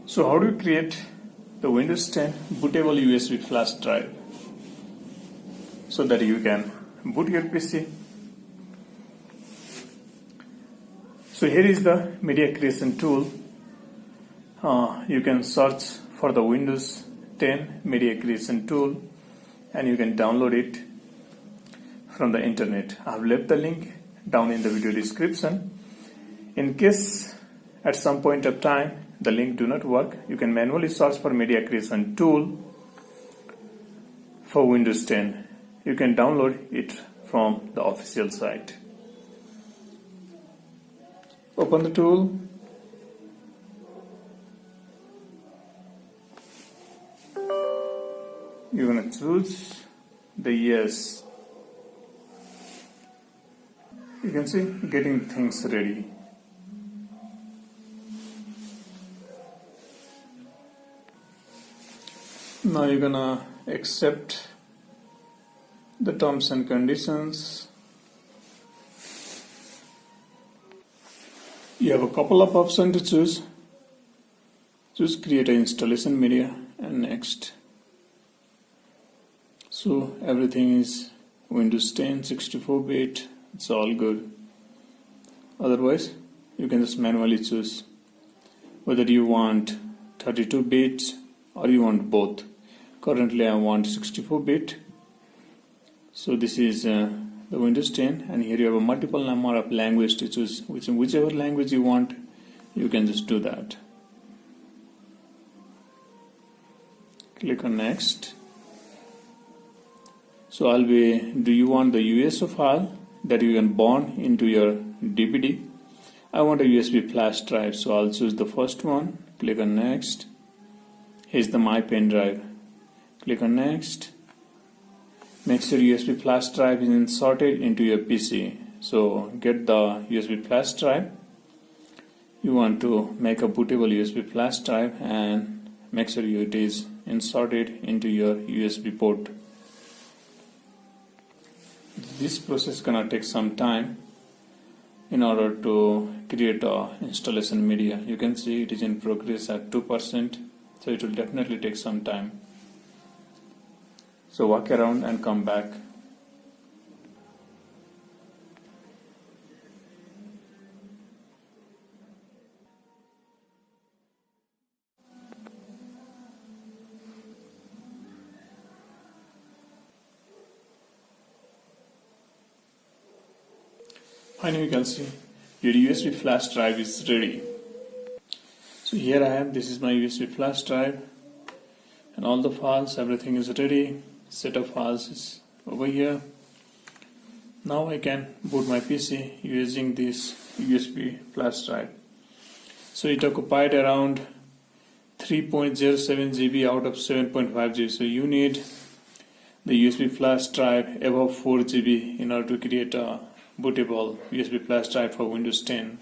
So how do you create the Windows 10 bootable USB flash drive so that you can boot your PC? So here is the media creation tool. You can search for the Windows 10 media creation tool and you can download it from the internet. I have left the link down in the video description. In case at some point of time the link do not work, you can manually search for media creation tool for Windows 10. You can download it from the official site. Open the tool. You're going to choose the yes. You can see getting things ready. Now you're gonna accept the terms and conditions. You have a couple of options to choose. Choose create an installation media and next. So everything is Windows 10 64-bit. It's all good. Otherwise, you can just manually choose whether you want 32 bits or you want both. Currently I want 64-bit. So this is the Windows 10, and here you have a multiple number of language to choose. Whichever language you want, you can just do that. Click on next. So do you want the USB file that you can burn into your DVD? I want a USB flash drive, so I'll choose the first one. Click on next. Here's the my pen drive. Click on next. Make sure USB flash drive is inserted into your PC. So get the USB flash drive. You want to make a bootable USB flash drive and make sure it is inserted into your USB port. This process is gonna take some time in order to create a installation media. You can see it is in progress at 2%, so it will definitely take some time. So walk around and come back. Finally, you can see your USB flash drive is ready. So here I am. This is my USB flash drive, and all the files, everything is ready. Set of files is over here. Now I can boot my PC using this USB flash drive. So it occupied around 3.07 GB out of 7.5 GB. So you need the USB flash drive above 4 GB in order to create a bootable USB flash drive for Windows 10.